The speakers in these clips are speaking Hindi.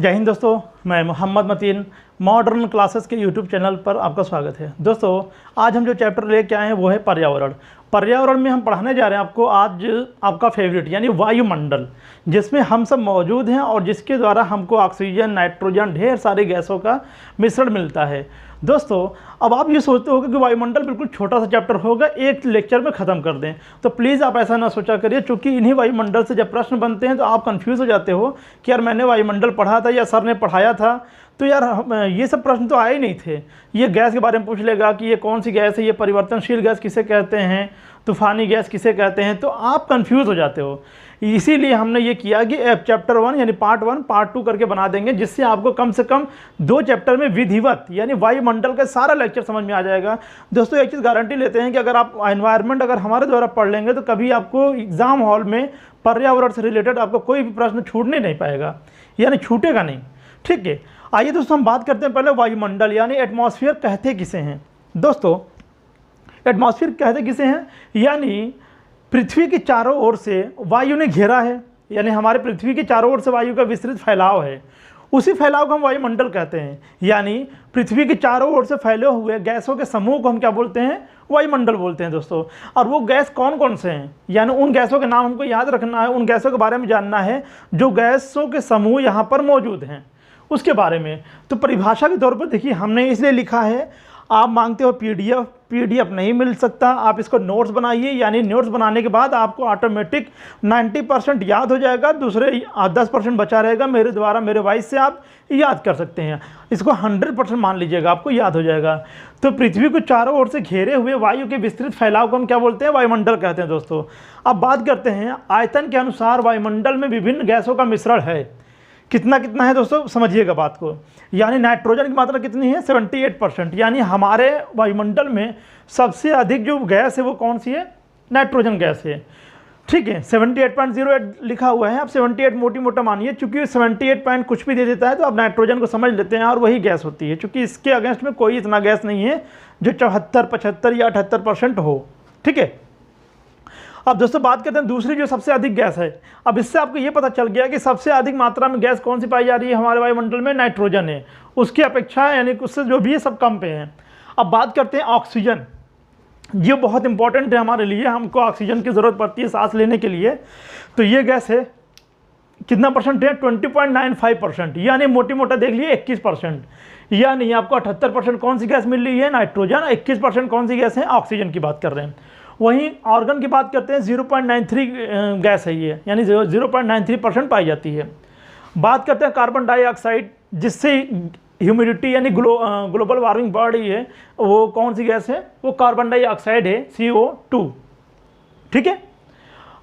जय हिंद दोस्तों, मैं मोहम्मद मतीन मॉडर्न क्लासेस के यूट्यूब चैनल पर आपका स्वागत है। दोस्तों, आज हम जो चैप्टर लेके आए हैं वो है पर्यावरण। पर्यावरण में हम पढ़ाने जा रहे हैं आपको आज आपका फेवरेट यानी वायुमंडल, जिसमें हम सब मौजूद हैं और जिसके द्वारा हमको ऑक्सीजन, नाइट्रोजन, ढेर सारी गैसों का मिश्रण मिलता है। दोस्तों, अब आप ये सोचते होगा कि वायुमंडल बिल्कुल छोटा सा चैप्टर होगा, एक लेक्चर में ख़त्म कर दें, तो प्लीज़ आप ऐसा ना सोचा करिए, क्योंकि इन्हीं वायुमंडल से जब प्रश्न बनते हैं तो आप कंफ्यूज हो जाते हो कि यार मैंने वायुमंडल पढ़ा था या सर ने पढ़ाया था, तो यार ये सब प्रश्न तो आए ही नहीं थे। ये गैस के बारे में पूछ लेगा कि ये कौन सी गैस है, ये परिवर्तनशील गैस किसे कहते हैं, तूफ़ानी गैस किसे कहते हैं, तो आप कंफ्यूज हो जाते हो। इसीलिए हमने ये किया कि चैप्टर 1 यानी पार्ट 1 पार्ट 2 करके बना देंगे, जिससे आपको कम से कम 2 चैप्टर में विधिवत यानी वायुमंडल का सारा लेक्चर समझ में आ जाएगा। दोस्तों, एक चीज़ गारंटी लेते हैं कि अगर आप एनवायरनमेंट अगर हमारे द्वारा पढ़ लेंगे तो कभी आपको एग्ज़ाम हॉल में पर्यावरण से रिलेटेड आपको कोई भी प्रश्न छूटने नहीं पाएगा, यानी छूटेगा नहीं। ठीक है, आइए दोस्तों हम बात करते हैं पहले वायुमंडल यानी एटमॉस्फेयर कहते किसे हैं। दोस्तों, एटमॉस्फेयर कहते किसे हैं, यानी पृथ्वी के चारों ओर से वायु ने घेरा है, यानी हमारे पृथ्वी के चारों ओर से वायु का विस्तृत फैलाव है, उसी फैलाव को हम वायुमंडल कहते हैं। यानी पृथ्वी के चारों ओर से फैले हुए गैसों के समूह को हम क्या बोलते हैं, वायुमंडल बोलते हैं दोस्तों। और वो गैस कौन कौन से हैं, यानी उन गैसों के नाम हमको याद रखना है, उन गैसों के बारे में जानना है जो गैसों के समूह यहाँ पर मौजूद हैं उसके बारे में। तो परिभाषा के तौर पर देखिए, हमने इसलिए लिखा है, आप मांगते हो पीडीएफ नहीं मिल सकता, आप इसको नोट्स बनाइए, यानी नोट्स बनाने के बाद आपको ऑटोमेटिक 90% याद हो जाएगा, दूसरे 10% बचा रहेगा, मेरे द्वारा मेरे वॉइस से आप याद कर सकते हैं। इसको 100% मान लीजिएगा, आपको याद हो जाएगा। तो पृथ्वी को चारों ओर से घेरे हुए वायु के विस्तृत फैलाव को हम क्या बोलते हैं, वायुमंडल कहते हैं दोस्तों। अब बात करते हैं आयतन के अनुसार वायुमंडल में विभिन्न गैसों का मिश्रण है। कितना कितना है दोस्तों, समझिएगा बात को। यानी नाइट्रोजन की मात्रा कितनी है, 78%, यानी हमारे वायुमंडल में सबसे अधिक जो गैस है वो कौन सी है, नाइट्रोजन गैस है। ठीक है, 78.08 लिखा हुआ है, आप 78 मोटी मोटा मानिए, चूंकि 78 पॉइंट कुछ भी दे देता है तो आप नाइट्रोजन को समझ लेते हैं और वही गैस होती है, चूंकि इसके अगेंस्ट में कोई इतना गैस नहीं है जो 74, 75 या 78% हो। ठीक है, अब दोस्तों बात करते हैं दूसरी जो सबसे अधिक गैस है। अब इससे आपको ये पता चल गया कि सबसे अधिक मात्रा में गैस कौन सी पाई जा रही है हमारे वायुमंडल में, नाइट्रोजन है। उसकी अपेक्षा यानी उससे जो भी है सब कम पे हैं। अब बात करते हैं ऑक्सीजन, ये बहुत इंपॉर्टेंट है हमारे लिए, हमको ऑक्सीजन की ज़रूरत पड़ती है सांस लेने के लिए। तो ये गैस है, कितना परसेंट है, 20.95%, यानी मोटी मोटा देख लिए 21%। यानी आपको 78% कौन सी गैस मिल रही है, नाइट्रोजन, 21% कौन सी गैस है, ऑक्सीजन की बात कर रहे हैं। वहीं ऑर्गन की बात करते हैं, 0.93 गैस है ये, यानी 0.93% पाई जाती है। बात करते हैं कार्बन डाइऑक्साइड, जिससे ह्यूमिडिटी यानी ग्लोबल वार्मिंग बढ़ रही है, वो कौन सी गैस है, वो कार्बन डाइऑक्साइड है, CO2। ठीक है,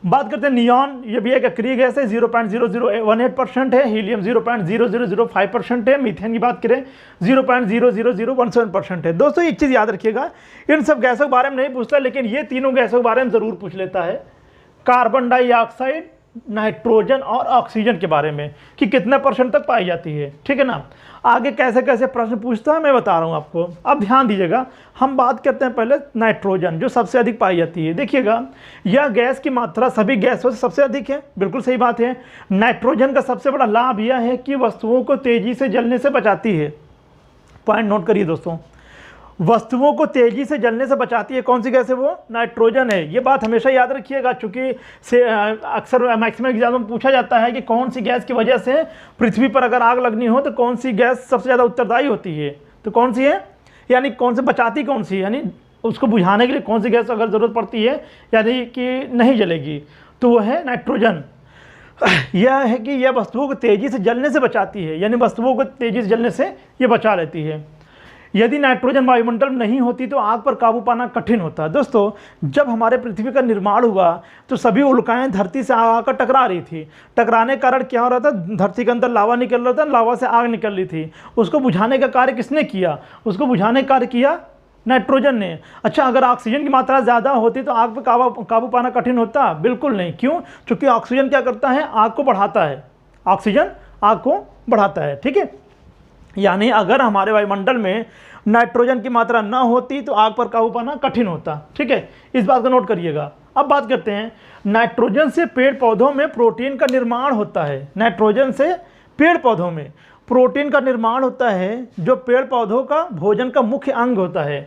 बात करते हैं नियॉन, ये भी एक अक्रिय गैस है, 0.0018% है। हीलियम 0.0005% है। मीथेन की बात करें 0.00017% है। दोस्तों, एक चीज़ याद रखिएगा, इन सब गैसों के बारे में नहीं पूछता, लेकिन ये तीनों गैसों के बारे में ज़रूर पूछ लेता है, कार्बन डाइऑक्साइड, नाइट्रोजन और ऑक्सीजन के बारे में, कि कितने % तक पाई जाती है। ठीक है ना, आगे कैसे कैसे प्रश्न पूछता है मैं बता रहा हूँ आपको। अब ध्यान दीजिएगा, हम बात करते हैं पहले नाइट्रोजन, जो सबसे अधिक पाई जाती है। देखिएगा, यह गैस की मात्रा सभी गैसों से सबसे अधिक है, बिल्कुल सही बात है। नाइट्रोजन का सबसे बड़ा लाभ यह है कि वस्तुओं को तेजी से जलने से बचाती है। पॉइंट नोट करिए दोस्तों, वस्तुओं को तेजी से जलने से बचाती है, कौन सी गैस है वो, नाइट्रोजन है। ये बात हमेशा याद रखिएगा, चूंकि से अक्सर मैक्सिमम एग्जाम में पूछा जाता है कि कौन सी गैस की वजह से पृथ्वी पर अगर आग लगनी हो तो कौन सी गैस सबसे ज़्यादा उत्तरदायी होती है, तो कौन सी है, यानी कौन से बचाती कौन सी, यानी उसको बुझाने के लिए कौन सी गैस अगर ज़रूरत पड़ती है यानी कि नहीं जलेगी, तो वो है नाइट्रोजन। यह है कि यह वस्तुओं को तेज़ी से जलने से बचाती है, यानी वस्तुओं को तेज़ी से जलने से ये बचा लेती है। यदि नाइट्रोजन वायुमंडल में नहीं होती तो आग पर काबू पाना कठिन होता। दोस्तों, जब हमारे पृथ्वी का निर्माण हुआ तो सभी उल्काएं धरती से आकर टकरा रही थी। टकराने के कारण क्या हो रहा था, धरती के अंदर लावा निकल रहा था, लावा से आग निकल रही थी। उसको बुझाने का कार्य किसने किया, उसको बुझाने का कार्य किया नाइट्रोजन ने। अच्छा, अगर ऑक्सीजन की मात्रा ज़्यादा होती तो आग पर काबू पाना कठिन होता, बिल्कुल नहीं। क्यों, क्योंकि ऑक्सीजन क्या करता है, आग को बढ़ाता है, ऑक्सीजन आग को बढ़ाता है। ठीक है, यानी अगर हमारे वायुमंडल में नाइट्रोजन की मात्रा ना होती तो आग पर काबू पाना कठिन होता। ठीक है, इस बात को नोट करिएगा। अब बात करते हैं, नाइट्रोजन से पेड़ पौधों में प्रोटीन का निर्माण होता है। नाइट्रोजन से पेड़ पौधों में प्रोटीन का निर्माण होता है, जो पेड़ पौधों का भोजन का मुख्य अंग होता है।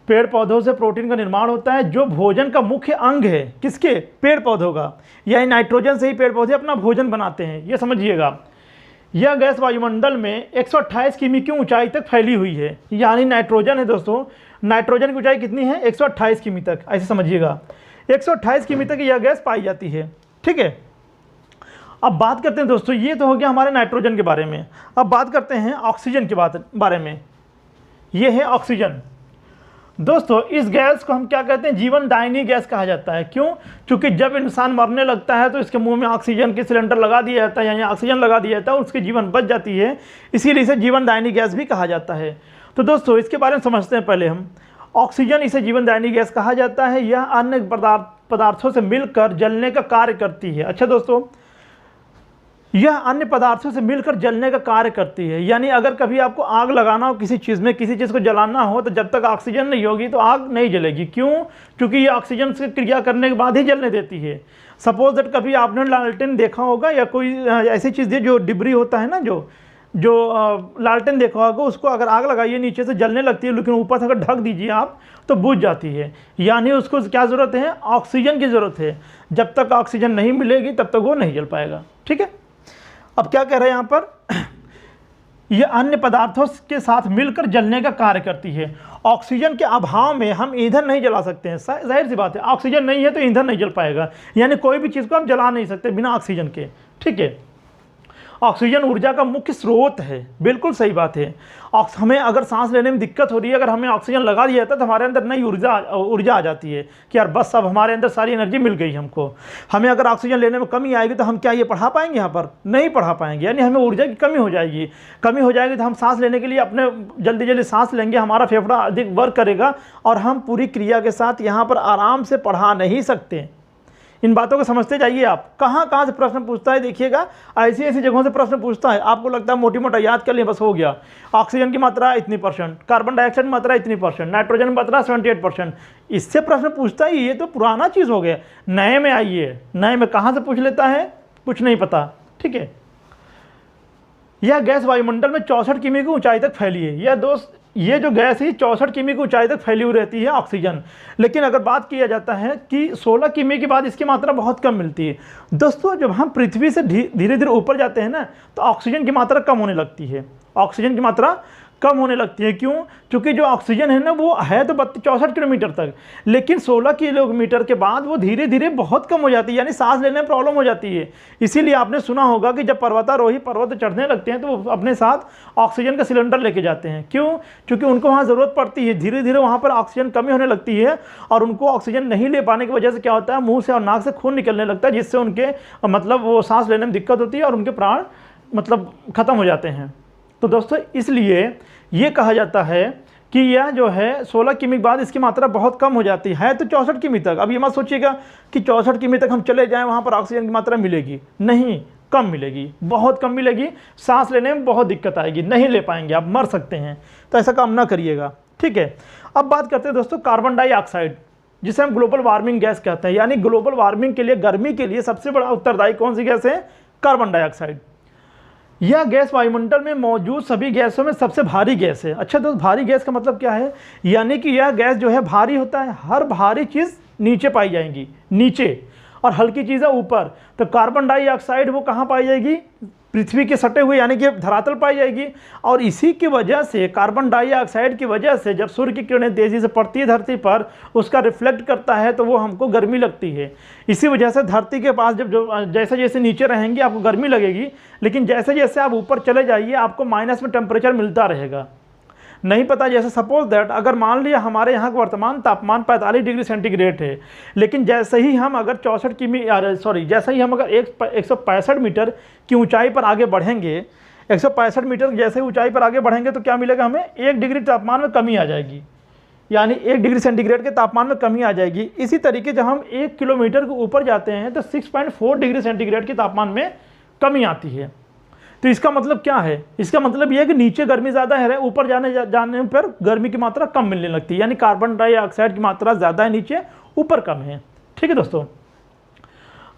पेड़ पौधों से प्रोटीन का निर्माण होता है, जो भोजन का मुख्य अंग है। किसके? पेड़ पौधों का। यानी नाइट्रोजन से ही पेड़ पौधे अपना भोजन बनाते हैं, ये समझिएगा। यह गैस वायुमंडल में 128 किमी की ऊंचाई तक फैली हुई है। यानी नाइट्रोजन है दोस्तों, नाइट्रोजन की ऊंचाई कितनी है? 128 किमी तक, ऐसे समझिएगा। 128 किमी तक यह गैस पाई जाती है। ठीक है, अब बात करते हैं दोस्तों, ये तो हो गया हमारे नाइट्रोजन के बारे में। अब बात करते हैं ऑक्सीजन के बारे में। ये है ऑक्सीजन। दोस्तों इस गैस को हम क्या कहते हैं? जीवनदायिनी गैस कहा जाता है। क्यों? क्योंकि जब इंसान मरने लगता है तो इसके मुंह में ऑक्सीजन के सिलेंडर लगा दिया जाता है, यानी ऑक्सीजन लगा दिया जाता है, उसकी जीवन बच जाती है, इसीलिए इसे जीवनदायिनी गैस भी कहा जाता है। तो दोस्तों इसके बारे में समझते हैं पहले हम। ऑक्सीजन, इसे जीवनदायिनी गैस कहा जाता है। यह अन्य पदार्थों से मिलकर जलने का कार्य करती है। अच्छा दोस्तों, यह अन्य पदार्थों से मिलकर जलने का कार्य करती है। यानी अगर कभी आपको आग लगाना हो किसी चीज़ में, किसी चीज़ को जलाना हो, तो जब तक ऑक्सीजन नहीं होगी तो आग नहीं जलेगी। क्यों? क्योंकि ये ऑक्सीजन से क्रिया करने के बाद ही जलने देती है। सपोज दैट कभी आपने लालटेन देखा होगा, या कोई ऐसी चीज़ है जो डिब्री होता है ना, जो लालटेन देखा होगा, उसको अगर आग लगाइए नीचे से जलने लगती है, लेकिन ऊपर से अगर ढक दीजिए आप तो बुझ जाती है। यानी उसको क्या ज़रूरत है? ऑक्सीजन की ज़रूरत है। जब तक ऑक्सीजन नहीं मिलेगी तब तक वो नहीं जल पाएगा। ठीक है, अब क्या कह रहे हैं यहाँ पर? यह अन्य पदार्थों के साथ मिलकर जलने का कार्य करती है। ऑक्सीजन के अभाव में हम ईंधन नहीं जला सकते हैं। जाहिर सी बात है, ऑक्सीजन नहीं है तो ईंधन नहीं जल पाएगा। यानी कोई भी चीज़ को हम जला नहीं सकते बिना ऑक्सीजन के। ठीक है, ऑक्सीजन ऊर्जा का मुख्य स्रोत है। बिल्कुल सही बात है। हमें अगर सांस लेने में दिक्कत हो रही है, अगर हमें ऑक्सीजन लगा दिया जाता है तो हमारे अंदर नई ऊर्जा आ जाती है कि यार बस अब हमारे अंदर सारी एनर्जी मिल गई हमको। हमें अगर ऑक्सीजन लेने में कमी आएगी तो हम क्या ये पढ़ा पाएंगे? यहाँ पर नहीं पढ़ा पाएंगे। यानी हमें ऊर्जा की कमी हो जाएगी। कमी हो जाएगी तो हम सांस लेने के लिए अपने जल्दी जल्दी सांस लेंगे, हमारा फेफड़ा अधिक वर्क करेगा और हम पूरी क्रिया के साथ यहाँ पर आराम से पढ़ा नहीं सकते। इन बातों को समझते जाइए आप। कहाँ से प्रश्न पूछता है देखिएगा, ऐसी ऐसी जगहों से प्रश्न पूछता है। आपको लगता है मोटी मोटा याद कर लिए बस हो गया। ऑक्सीजन की मात्रा इतनी %, कार्बन डाइऑक्साइड की मात्रा इतनी %, नाइट्रोजन की मात्रा 78%। इससे प्रश्न पूछता है, ये तो पुराना चीज़ हो गया। नए में आइए, नए में कहाँ से पूछ लेता है? कुछ नहीं पता। ठीक है, यह गैस वायुमंडल में 64 किमी की ऊंचाई तक फैली है। यह दोस्त, ये जो गैस है 64 किमी की ऊंचाई तक फैली हुई रहती है ऑक्सीजन। लेकिन अगर बात किया जाता है कि 16 किमी के बाद इसकी मात्रा बहुत कम मिलती है। दोस्तों जब हम पृथ्वी से धीरे धीरे ऊपर जाते हैं ना, तो ऑक्सीजन की मात्रा कम होने लगती है। ऑक्सीजन की मात्रा कम होने लगती है। क्यों? क्योंकि जो ऑक्सीजन है ना, वो है तो 64 किलोमीटर तक, लेकिन 16 किलोमीटर के बाद वो धीरे धीरे बहुत कम हो जाती है। यानी सांस लेने में प्रॉब्लम हो जाती है। इसीलिए आपने सुना होगा कि जब पर्वतारोही पर्वत चढ़ने लगते हैं तो वो अपने साथ ऑक्सीजन का सिलेंडर लेके जाते हैं। क्यों? क्योंकि उनको वहाँ ज़रूरत पड़ती है। धीरे धीरे वहाँ पर ऑक्सीजन कमी होने लगती है और उनको ऑक्सीजन नहीं ले पाने की वजह से क्या होता है, मुँह से और नाक से खून निकलने लगता है, जिससे उनके मतलब वो सांस लेने में दिक्कत होती है और उनके प्राण मतलब ख़त्म हो जाते हैं। तो दोस्तों इसलिए ये कहा जाता है कि यह जो है 16 किमी के बाद इसकी मात्रा बहुत कम हो जाती है तो 64 किमी तक। अब ये मत सोचिएगा कि 64 किमी तक हम चले जाएं वहाँ पर ऑक्सीजन की मात्रा मिलेगी, नहीं, कम मिलेगी, बहुत कम मिलेगी। सांस लेने में बहुत दिक्कत आएगी, नहीं ले पाएंगे, आप मर सकते हैं। तो ऐसा काम ना करिएगा। ठीक है, अब बात करते हैं दोस्तों कार्बन डाइऑक्साइड, जिसे हम ग्लोबल वार्मिंग गैस कहते हैं। यानी ग्लोबल वार्मिंग के लिए, गर्मी के लिए सबसे बड़ा उत्तरदायी कौन सी गैस है? Carbon dioxide. यह गैस वायुमंडल में मौजूद सभी गैसों में सबसे भारी गैस है। अच्छा दोस्त, भारी गैस का मतलब क्या है? यानी कि यह गैस जो है भारी होता है। हर भारी चीज़ नीचे पाई जाएगी, नीचे, और हल्की चीज़ें ऊपर। तो कार्बन डाइऑक्साइड वो कहाँ पाई जाएगी? पृथ्वी के सटे हुए यानी कि धरातल पाई जाएगी। और इसी की वजह से, कार्बन डाइऑक्साइड की वजह से, जब सूर्य की किरणें तेज़ी से पड़ती है धरती पर, उसका रिफ्लेक्ट करता है तो वो हमको गर्मी लगती है। इसी वजह से धरती के पास जब जैसे जैसे नीचे रहेंगे आपको गर्मी लगेगी, लेकिन जैसे जैसे आप ऊपर चले जाइए आपको माइनस में टेम्परेचर मिलता रहेगा। नहीं पता, जैसे सपोज दैट अगर मान लिया हमारे यहाँ का वर्तमान तापमान 45 डिग्री सेंटीग्रेड है, लेकिन जैसे ही हम अगर 64 किमी जैसे ही हम अगर 165 मीटर की ऊंचाई पर आगे बढ़ेंगे, 165 मीटर जैसे ऊंचाई पर आगे बढ़ेंगे तो क्या मिलेगा हमें? 1 डिग्री तापमान में कमी आ जाएगी। यानी 1 डिग्री सेंटीग्रेड के तापमान में कमी आ जाएगी। इसी तरीके जब हम 1 किलोमीटर के ऊपर जाते हैं तो 6.4 डिग्री सेंटीग्रेड के तापमान में कमी आती है। तो इसका मतलब क्या है? इसका मतलब यह है कि नीचे गर्मी ज़्यादा है, ऊपर जाने पर गर्मी की मात्रा कम मिलने लगती है। यानी कार्बन डाइऑक्साइड की मात्रा ज़्यादा है नीचे, ऊपर कम है। ठीक है दोस्तों,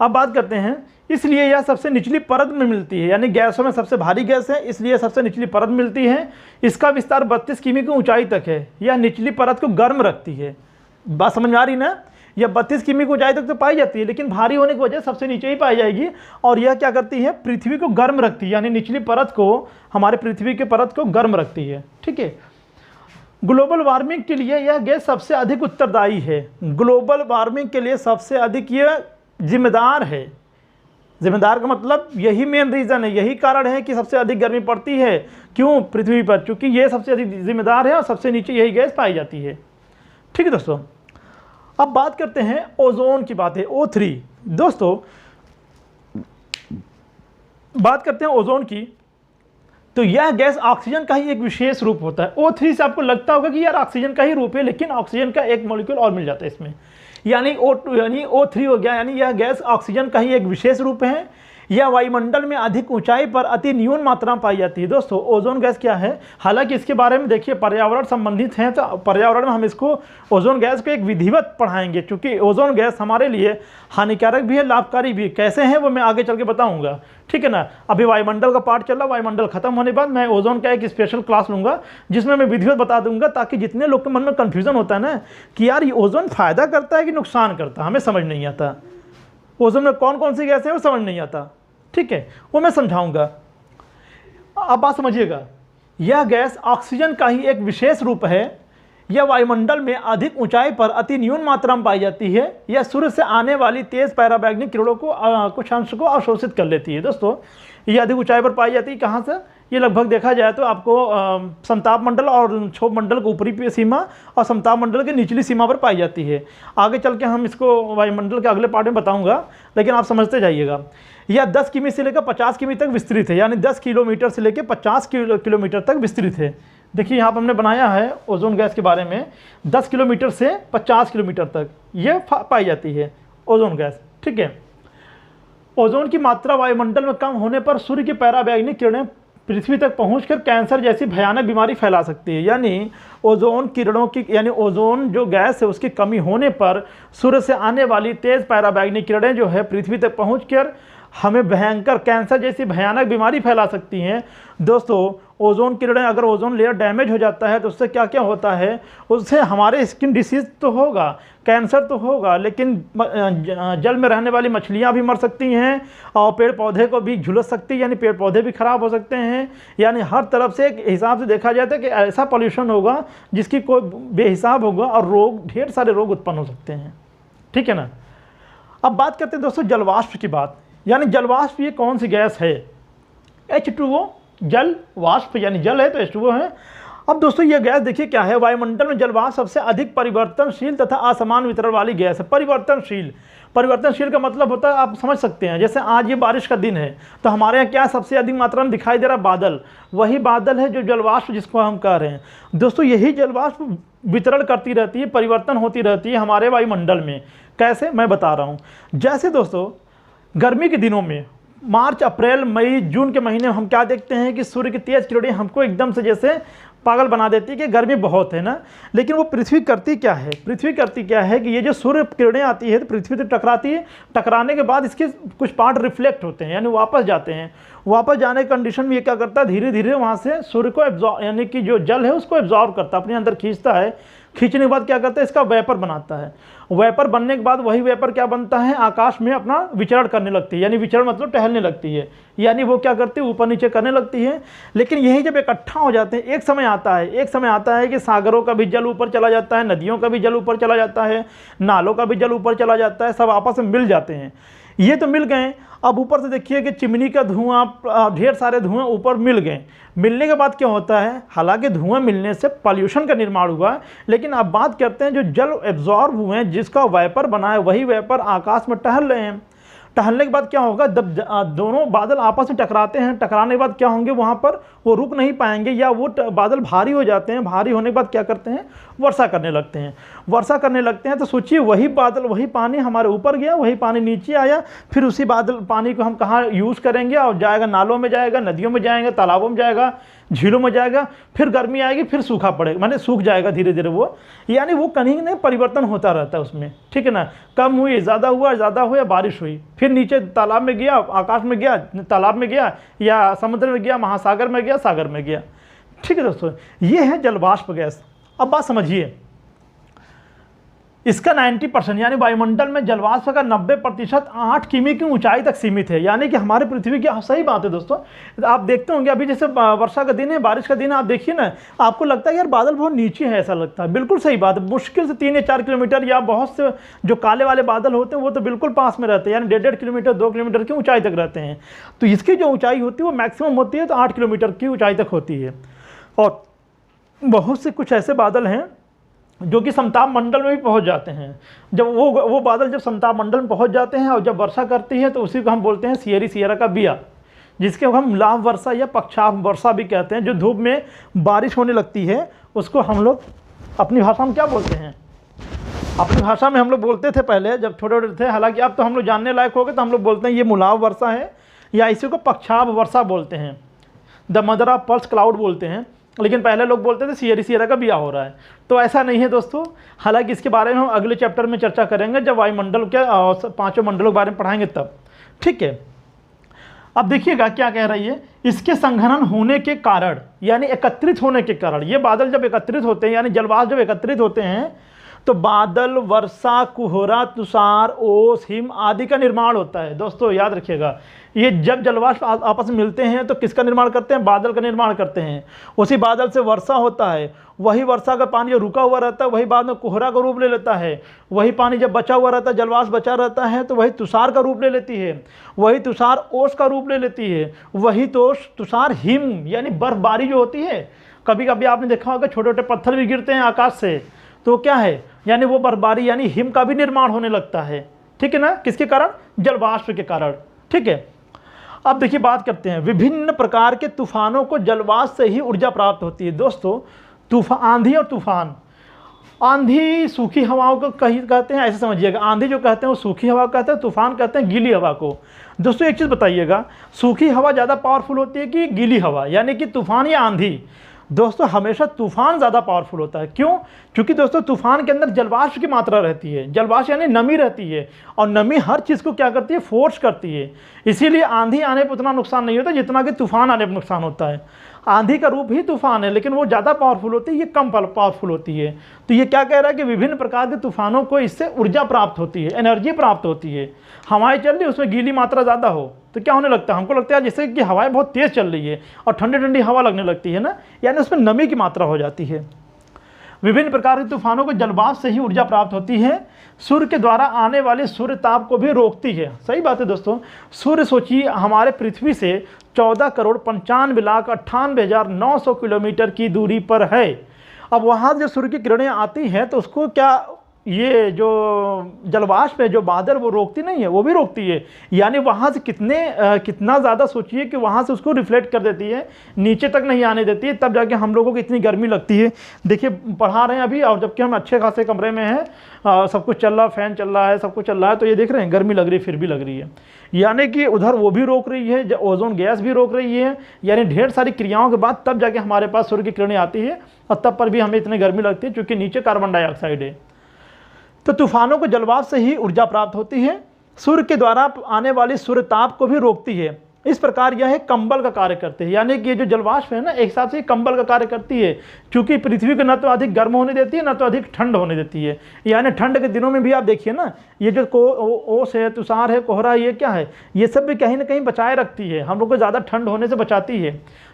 अब बात करते हैं, इसलिए यह सबसे निचली परत में मिलती है, यानी गैसों में सबसे भारी गैस है इसलिए सबसे निचली परत मिलती है। इसका विस्तार 32 किमी की ऊंचाई तक है। यह निचली परत को गर्म रखती है। बात समझ में आ रही ना? यह 32 किमी की ऊंचाई तक तो पाई जाती है, लेकिन भारी होने की वजह सबसे नीचे ही पाई जाएगी। और यह क्या करती है, पृथ्वी को गर्म रखती है, यानी निचली परत को, हमारे पृथ्वी की परत को गर्म रखती है। ठीक है। ग्लोबल वार्मिंग के लिए यह गैस सबसे अधिक उत्तरदायी है। ग्लोबल वार्मिंग के लिए सबसे अधिक यह जिम्मेदार है। जिम्मेदार का मतलब यही मेन रीज़न है, यही कारण है कि सबसे अधिक गर्मी पड़ती है। क्यों? पृथ्वी पर, क्योंकि ये सबसे अधिक जिम्मेदार है और सबसे नीचे यही गैस पाई जाती है। ठीक है दोस्तों, अब बात करते हैं ओजोन की बात है, O3। दोस्तों बात करते हैं ओजोन की, तो यह गैस ऑक्सीजन का ही एक विशेष रूप होता है। O3 से आपको लगता होगा कि यार ऑक्सीजन का ही रूप है, लेकिन ऑक्सीजन का एक मॉलिक्यूल और मिल जाता है इसमें, यानी O3 हो गया। यानी यह गैस ऑक्सीजन का ही एक विशेष रूप है। यह वायुमंडल में अधिक ऊंचाई पर अति न्यून मात्रा में पाई जाती है। दोस्तों ओजोन गैस क्या है, हालांकि इसके बारे में देखिए पर्यावरण संबंधित हैं, तो पर्यावरण में हम इसको ओजोन गैस को एक विधिवत पढ़ाएंगे, क्योंकि ओजोन गैस हमारे लिए हानिकारक भी है, लाभकारी भी है। कैसे हैं वो मैं आगे चल के बताऊँगा। ठीक है ना? अभी वायुमंडल का पार्ट चल रहा, वायुमंडल खत्म होने के बाद मैं ओजोन का एक स्पेशल क्लास लूँगा, जिसमें मैं विधिवत बता दूंगा, ताकि जितने लोग के मन में कन्फ्यूज़न होता है ना कि यार ये ओजोन फ़ायदा करता है कि नुकसान करता है, हमें समझ नहीं आता। ओजोन में कौन कौन सी गैस है वो समझ नहीं आता। ठीक है, वो मैं समझाऊंगा। अब बात समझिएगा, यह गैस ऑक्सीजन का ही एक विशेष रूप है। यह वायुमंडल में अधिक ऊंचाई पर अति न्यून मात्रा में पाई जाती है। यह सूर्य से आने वाली तेज पराबैंगनी किरणों को कुछ अंश को अवशोषित कर लेती है। दोस्तों यह अधिक ऊंचाई पर पाई जाती है, कहाँ से? ये लगभग देखा जाए तो आपको समताप मंडल और क्षोभ मंडल की ऊपरी सीमा और समताप मंडल की निचली सीमा पर पाई जाती है। आगे चल के हम इसको वायुमंडल के अगले पार्ट में बताऊंगा, लेकिन आप समझते जाइएगा। यह 10 किमी से लेकर 50 किमी तक विस्तृत है, यानी 10 किलोमीटर से लेकर 50 किलोमीटर तक विस्तृत है। देखिए यहाँ पर हमने बनाया है ओजोन गैस के बारे में, 10 किलोमीटर से 50 किलोमीटर तक ये पाई जाती है ओजोन गैस। ठीक है। ओजोन की मात्रा वायुमंडल में कम होने पर सूर्य की पराबैंगनी किरणें पृथ्वी तक पहुंचकर कैंसर जैसी भयानक बीमारी फैला सकती है। यानी ओजोन किरणों की, यानी ओजोन जो गैस है उसकी कमी होने पर सूर्य से आने वाली तेज पराबैंगनी किरणें जो है पृथ्वी तक पहुंचकर हमें भयंकर कैंसर जैसी भयानक बीमारी फैला सकती हैं। दोस्तों ओजोन किरणें, अगर ओजोन लेयर डैमेज हो जाता है तो उससे क्या क्या होता है, उससे हमारे स्किन डिसीज तो होगा, कैंसर तो होगा, लेकिन जल में रहने वाली मछलियां भी मर सकती हैं और पेड़ पौधे को भी झुलस सकती है, यानी पेड़ पौधे भी खराब हो सकते हैं। यानी हर तरफ से एक हिसाब से देखा जाता है कि ऐसा पॉल्यूशन होगा जिसकी कोई बेहिसाब होगा और रोग, ढेर सारे रोग उत्पन्न हो सकते हैं। ठीक है ना? अब बात करते हैं दोस्तों जलवाष्प की बात। यानी जलवाष्प ये कौन सी गैस है? H2O, जल वाष्प, यानी जल है तो H2O है। अब दोस्तों ये गैस देखिए क्या है, वायुमंडल में जलवाष्प सबसे अधिक परिवर्तनशील तथा असमान वितरण वाली गैस है। परिवर्तनशील, परिवर्तनशील का मतलब होता है, आप समझ सकते हैं, जैसे आज ये बारिश का दिन है तो हमारे यहाँ क्या सबसे अधिक मात्रा में दिखाई दे रहा है? बादल। वही बादल है जो जलवाष्प जिसको हम कह रहे हैं। दोस्तों यही जलवाष्प वितरण करती रहती है, परिवर्तन होती रहती है हमारे वायुमंडल में। कैसे? मैं बता रहा हूँ। जैसे दोस्तों गर्मी के दिनों में मार्च, अप्रैल, मई, जून के महीने में हम क्या देखते हैं कि सूर्य की तेज किरणें हमको एकदम से जैसे पागल बना देती है कि गर्मी बहुत है ना। लेकिन वो पृथ्वी करती क्या है? पृथ्वी करती क्या है कि ये जो सूर्य किरणें आती है तो पृथ्वी तो टकराती है, टकराने के बाद इसके कुछ पार्ट रिफ्लेक्ट होते हैं, यानी वापस जाते हैं। वापस जाने के कंडीशन में ये क्या करता है, धीरे धीरे वहाँ से सूर्य को एब्जॉर्ब, यानी कि जो जल है उसको एब्जॉर्ब करता है, अपने अंदर खींचता है। खींचने के बाद क्या करता है, इसका वेपर बनाता है। वेपर बनने के बाद वही वेपर क्या बनता है, आकाश में अपना विचरण करने लगती है, यानी विचरण मतलब टहलने लगती है, यानी वो क्या करती है, ऊपर नीचे करने लगती है। लेकिन यही जब इकट्ठा हो जाते हैं, एक समय आता है कि सागरों का भी जल ऊपर चला जाता है, नदियों का भी जल ऊपर चला जाता है, नालों का भी जल ऊपर चला जाता है, सब आपस में मिल जाते हैं। ये तो मिल गए। अब ऊपर से देखिए कि चिमनी का धुआं, ढेर सारे धुआं ऊपर मिल गए। मिलने के बाद क्या होता है, हालांकि धुआं मिलने से पॉल्यूशन का निर्माण हुआ, लेकिन अब बात करते हैं जो जल एब्जॉर्ब हुए हैं, जिसका वेपर बना है, वही वेपर आकाश में टहल रहे हैं। टहलने के बाद क्या होगा, जब दोनों बादल आपस में टकराते हैं, टकराने के बाद क्या होंगे, वहाँ पर वो रुक नहीं पाएंगे, या वो बादल भारी हो जाते हैं। भारी होने के बाद क्या करते हैं, वर्षा करने लगते हैं। वर्षा करने लगते हैं तो सोचिए वही बादल, वही पानी हमारे ऊपर गया, वही पानी नीचे आया, फिर उसी बादल पानी को हम कहाँ यूज़ करेंगे, और जाएगा नालों में, जाएगा नदियों में, जाएगा तालाबों में, जाएगा। झीलों में जाएगा, फिर गर्मी आएगी, फिर सूखा पड़ेगा, माने सूख जाएगा धीरे धीरे वो, यानी वो कहीं ना परिवर्तन होता रहता है उसमें, ठीक है ना। कम हुई, ज़्यादा हुआ, बारिश हुई, फिर नीचे तालाब में गया, आकाश में गया, तालाब में गया, या समुद्र में गया, महासागर में गया, सागर में गया। ठीक है दोस्तों, ये है जलवाष्प गैस। अब बात समझिए, इसका 90% यानी वायुमंडल में जलवाष्प का 90% 8 किमी की ऊंचाई तक सीमित है, यानी कि हमारे पृथ्वी की सही बात है दोस्तों। आप देखते होंगे अभी जैसे वर्षा का दिन है, बारिश का दिन है, आप देखिए ना, आपको लगता है यार बादल बहुत नीचे है, ऐसा लगता है। बिल्कुल सही बात है, मुश्किल से 3 या 4 किलोमीटर, या बहुत से जो काले वाले बादल होते हैं वो तो बिल्कुल पास में रहते हैं, यानी 1.5 किलोमीटर 2 किलोमीटर की ऊंचाई तक रहते हैं। तो इसकी जो ऊंचाई होती है वो मैक्सिमम होती है तो 8 किलोमीटर की ऊंचाई तक होती है। और बहुत से कुछ ऐसे बादल हैं जो कि समताप मंडल में भी पहुंच जाते हैं। जब वो बादल जब समताप मंडल में पहुंच जाते हैं और जब वर्षा करती है तो उसी को हम बोलते हैं सियरा का बिया, जिसके हम लाभ वर्षा या पक्षाप वर्षा भी कहते हैं। जो धूप में बारिश होने लगती है उसको हम लोग अपनी भाषा में क्या बोलते हैं, अपनी भाषा में हम लोग बोलते थे पहले जब छोटे छोटे थे, हालांकि अब तो हम लोग जानने लायक हो गए, तो हम लोग बोलते हैं ये मुलाव वर्षा है, या इसी को पक्षाप वर्षा बोलते हैं, the mother of pulse cloud बोलते हैं। लेकिन पहले लोग बोलते थे सियरा का बिया हो रहा है, तो ऐसा नहीं है दोस्तों। हालांकि इसके बारे में हम अगले चैप्टर में चर्चा करेंगे, जब वायुमंडल के 5 मंडलों के बारे में पढ़ाएंगे तब, ठीक है। अब देखिएगा क्या कह रही है, इसके संघनन होने के कारण, यानी एकत्रित होने के कारण, ये बादल जब एकत्रित होते हैं, यानी जलवाष्प जब एकत्रित होते हैं तो बादल, वर्षा, कुहरा, तुषार, ओस, हिम आदि का निर्माण होता है। दोस्तों याद रखिएगा, ये जब जलवाष्प आपस में मिलते हैं तो किसका निर्माण करते हैं, बादल का निर्माण करते हैं। उसी बादल से वर्षा होता है, वही वर्षा का पानी जो रुका हुआ रहता है वही बाद में कोहरा का रूप ले लेता है, वही पानी जब बचा हुआ रहता है, जलवाष्प बचा रहता है तो वही तुषार का रूप ले लेती है, वही तुषार ओस का रूप ले लेती है, वही तुषार हिम यानी बर्फबारी जो होती है। कभी कभी आपने देखा होगा छोटे छोटे पत्थर भी गिरते हैं आकाश से, तो क्या है, यानी वो बर्फबारी यानी हिम का भी निर्माण होने लगता है, ठीक है ना। किसके कारण, जलवाष्प के कारण, ठीक है। अब देखिए बात करते हैं, विभिन्न प्रकार के तूफानों को जलवाष्प से ही ऊर्जा प्राप्त होती है। दोस्तों आंधी और तूफान, आंधी सूखी हवाओं को कहते हैं, ऐसे समझिएगा, आंधी जो कहते हैं वो सूखी हवा कहते हैं, तूफान कहते हैं गीली हवा को। दोस्तों एक चीज़ बताइएगा, सूखी हवा ज़्यादा पावरफुल होती है कि गीली हवा, यानी कि तूफान या आंधी। दोस्तों हमेशा तूफान ज़्यादा पावरफुल होता है, क्यों, क्योंकि दोस्तों तूफान के अंदर जलवाष्प की मात्रा रहती है, जलवाष्प यानी नमी रहती है, और नमी हर चीज़ को क्या करती है, फोर्स करती है। इसीलिए आंधी आने पर उतना नुकसान नहीं होता जितना कि तूफान आने पर नुकसान होता है। आंधी का रूप ही तूफान है, लेकिन वो ज़्यादा पावरफुल होती है, ये कम पावरफुल होती है। तो ये क्या कह रहा है कि विभिन्न प्रकार के तूफानों को इससे ऊर्जा प्राप्त होती है, एनर्जी प्राप्त होती है। हवाएं चल रही, उसमें गीली मात्रा ज़्यादा हो तो क्या होने लगता है, हमको लगता है जैसे कि हवाएं बहुत तेज़ चल रही है और ठंडी ठंडी हवा लगने लगती है ना, यानी उसमें नमी की मात्रा हो जाती है। विभिन्न प्रकार के तूफानों को जलवाष्प से ही ऊर्जा प्राप्त होती है। सूर्य के द्वारा आने वाले सूर्य ताप को भी रोकती है। सही बात है दोस्तों, सूर्य सोचिए हमारे पृथ्वी से 14,95,98,900 किलोमीटर की दूरी पर है। अब वहाँ जो सूर्य की किरणें आती हैं तो उसको क्या, ये जो जलवाष्प है, जो बादल, वो रोकती नहीं है, वो भी रोकती है। यानी वहाँ से कितना ज़्यादा सोचिए कि वहाँ से उसको रिफ्लेक्ट कर देती है, नीचे तक नहीं आने देती है, तब जाके हम लोगों को इतनी गर्मी लगती है। देखिए पढ़ा रहे हैं अभी, और जबकि हम अच्छे खासे कमरे में हैं, सब कुछ चल रहा, फैन चल रहा है, सब कुछ चल रहा है, तो ये देख रहे हैं गर्मी लग रही है, फिर भी लग रही है। यानी कि उधर वो भी रोक रही है, ओजोन गैस भी रोक रही है, यानी ढेर सारी क्रियाओं के बाद तब जाके हमारे पास सूर्य की किरणें आती है, और तब पर भी हमें इतनी गर्मी लगती है, क्योंकि नीचे कार्बन डाइऑक्साइड है। तो तूफानों को जलवाष्प से ही ऊर्जा प्राप्त होती है। सूर्य के द्वारा आने वाली सूर्य ताप को भी रोकती है। इस प्रकार यह कंबल का कार्य करते हैं, यानी कि ये जो जलवाष्प है ना, एक हिसाब से कंबल का कार्य करती है, क्योंकि पृथ्वी को न तो अधिक गर्म होने देती है, न तो अधिक ठंड होने देती है। यानी ठंड के दिनों में भी आप देखिए ना, ये जो ओस है, तुषार है, कोहरा, ये क्या है, ये सब भी कहीं ना कहीं बचाए रखती है, हम लोग को ज़्यादा ठंड होने से बचाती है।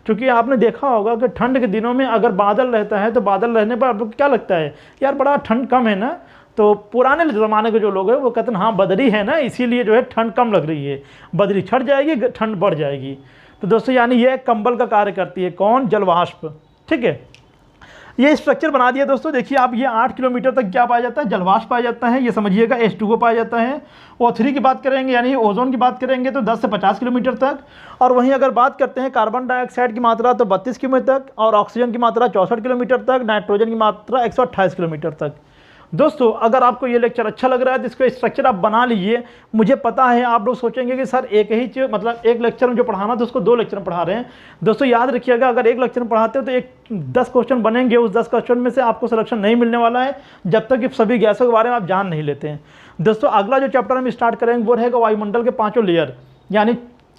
क्योंकि आपने देखा होगा कि ठंड के दिनों में अगर बादल रहता है तो बादल रहने पर आप लोग क्या लगता है, यार बड़ा ठंड कम है ना। तो पुराने ज़माने के जो लोग हैं वो कहते हैं हाँ बदरी है ना, इसीलिए जो है ठंड कम लग रही है, बदरी छट जाएगी ठंड बढ़ जाएगी। तो दोस्तों यानी ये कंबल का कार्य करती है, कौन, जलवाष्प, ठीक है। ये स्ट्रक्चर बना दिया दोस्तों। देखिए आप, ये 8 किलोमीटर तक क्या पाया जाता है, जलवाष्प पाया जाता है, ये समझिएगा। H2O पाया जाता है। O3 की बात करेंगे यानी ओजोन की बात करेंगे तो 10 से 50 किलोमीटर तक। और वहीं अगर बात करते हैं कार्बन डाइऑक्साइड की मात्रा तो 32 किलोमीटर तक, और ऑक्सीजन की मात्रा 64 किलोमीटर तक, नाइट्रोजन की मात्रा 128 किलोमीटर तक। दोस्तों अगर आपको ये लेक्चर अच्छा लग रहा है तो इसको स्ट्रक्चर आप बना लीजिए। मुझे पता है आप लोग सोचेंगे कि सर एक ही चीज़, मतलब एक लेक्चर में जो पढ़ाना था उसको 2 लेक्चर में पढ़ा रहे हैं। दोस्तों याद रखिएगा, अगर एक लेक्चर में पढ़ाते हो तो 10 क्वेश्चन बनेंगे, उस 10 क्वेश्चन में से आपको सिलेक्शन नहीं मिलने वाला है जब तक कि सभी गैसों के बारे में आप जान नहीं लेते हैं। दोस्तों अगला जो चैप्टर हम स्टार्ट करेंगे वो रहेगा वायुमंडल के 5 लेयर, यानी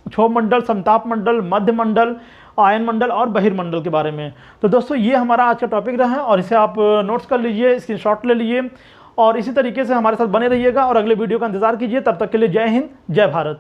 क्षोभ मंडल, समताप मंडल, मध्य मंडल, आयन मंडल और बहिर्मंडल के बारे में। तो दोस्तों ये हमारा आज का टॉपिक रहा है और इसे आप नोट्स कर लीजिए, स्क्रीनशॉट ले लीजिए और इसी तरीके से हमारे साथ बने रहिएगा और अगले वीडियो का इंतजार कीजिए। तब तक के लिए जय हिंद, जय भारत।